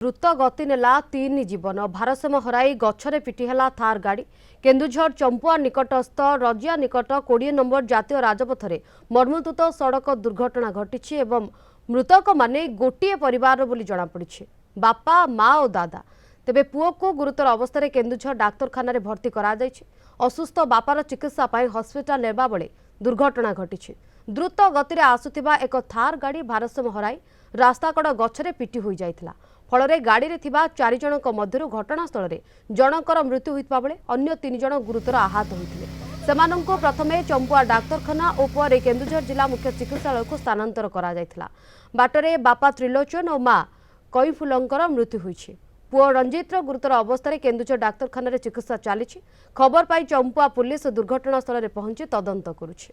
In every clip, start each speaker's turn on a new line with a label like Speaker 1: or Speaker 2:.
Speaker 1: द्रुत गति नेला तीन जीवन भारसाम्य हराई गछरे पिटिहेला थार गाड़ी केन्दुझर चंपुआ निकटस्थ रजिया निकट 20 नंबर जातीय राजपथरे मर्मन्तुत सड़क दुर्घटना घटी एवं मृतक माने गोटे परिवार बोली जଣାपड़ी बापा माँ और दादा तेबे पुओ को गुरुतर अवस्था केन्दुझर डाक्तरखाना भर्ती करा असुस्थ बापार चिकित्सा हस्पिटाल नेबा बेले दुर्घटना घटी द्रुत गति आसुथिबा एक थार गाड़ी भारसाम्य हराई रास्ताकड़ गछरे पिटी होई जाइथिला फल गाड़ी में थिबा 4 जनक मध्यरु घटनास्थल में जनकर मृत्यु होइतबा बेले अन्य 3 जन गुरुतर आहत होइथिले सेमानंको प्रथमे चंपुआ डाक्तरखाना और पर केन्दुझर जिला मुख्य चिकित्सालय को स्थानांतर करा जाइथिला बाटरे बापा त्रिलोचन और माँ कईफुलंकर मृत्यु होइछि पुओ रंजित गुरुतर अवस्था केन्दुझर डाक्तरखाना चिकित्सा चली खबर पाई चंपुआ पुलिस दुर्घटनास्थल में पहुंची तदंत करुछि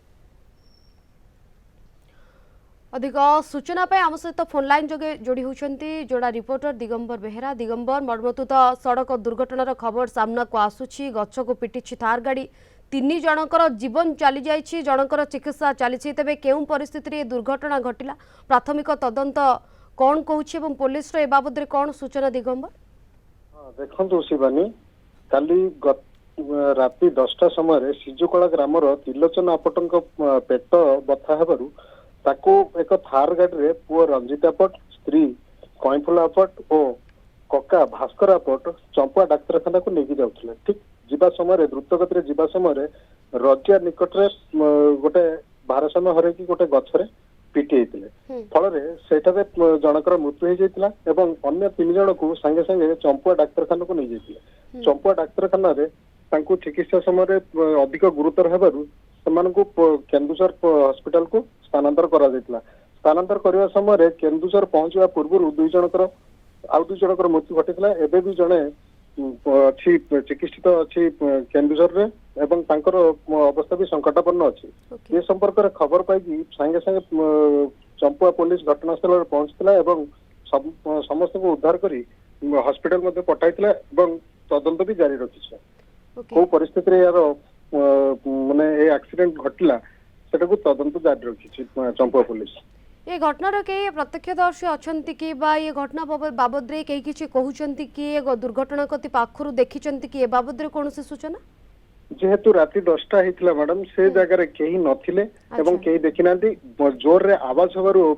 Speaker 1: अधिक सूचना आम सहित फोन लाइन जोगे जोड़ी होती जोड़ा रिपोर्टर दिगंबर बेहेरा दिगंबर मर्मन्तुत सड़क दुर्घटनार खबर सामना को आसुची गछ को पिटी थार गाड़ी 3 जनकर जीवन चली जाइए जनकर चिकित्सा चली तेबे केउं परिस्थिति दुर्घटना घटिला प्राथमिक तदंत कौन कहूँ पुलिस ए बाबद कौन सूचना दिगंबर
Speaker 2: देखो शिवानी काली राति 10टा समय सिजुकला ग्रामर त्रिलोचन आपट पेट बथा हेबारु ताको एक थार गाड़ी रे पुओ रंजित आपट स्त्री कईफुल आपट और कका भास्कर आपट चंपुआ डाक्तरखाना को लेके जाउथले ठीक जीवा समय द्रुत गति जीवा समय रजिया निकट रे गोटे भारसाम्य हरैकी गोटे गछरे पिटी होइतिले फल सेठारे जनकर मृत्यु हो जाइतिला एवं अन्य 3 जन को संगे संगे चंपुआ डाक्तरखाना को नहीं जाइतिले चंपुआ डाक्तरखाना रे तांको चिकित्सा समय अधिक गुरुतर हेबारु सेमानकु केन्दुझर हॉस्पिटल को स्थानांतर करा जाइतिला स्थानांतर करबा समय केन्दुझर पहुंचवा पूर्व 2 जनकर आउ 2 जनकर मृत्यु घटितला एबे भी जणे अछि चिकित्सित अछि केन्दुझर रे एवं तांकर अवस्था भी संकटापन्न अछि ये संपर्क रे खबर पाई संगे संगे चंपुआ पुलिस घटनास्थल रे पहुंचतिला एवं समस्त को उद्धार करी हॉस्पिटल मध्ये पठाइतिला एवं तदंत भी जारी रखिছে को परिस्थिति रे यार माने ए एक्सीडेंट घटला सेटा को तदंत जारी रखिছে चंपुआ पुलिस
Speaker 1: ये घटनार कई प्रत्यक्षदर्शी अच्छा कि ये घटना बाबद कई किसी कहते कि दुर्घटना कति पाखर देखी कि ए बाबद कौन सूचना
Speaker 2: जेहेतु राति 10टा होता मैडम से जगह कहीं नथिले एवं कहीं देखी ना जोर रे आवाज हबारु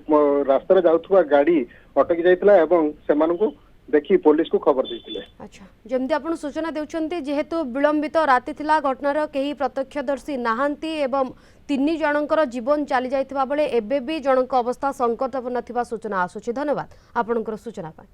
Speaker 2: रास्ता जाउथुवा गाड़ी अटकी जाइतला एवं सेमानकु देखी पुलिस को खबर देथिले।
Speaker 1: अच्छा जमती आपण सूचना देउछन्ती जेहेतु विलंबित राति थिला घटनार कहीं प्रत्यक्षदर्शी नाहांती एवं 3 जनकर जीवन चली जाइथिबा बेले एबे भी जनक अवस्था संकटापन्न थिबा सूचना आसुछि धन्यवाद आपनकर सूचना पाई।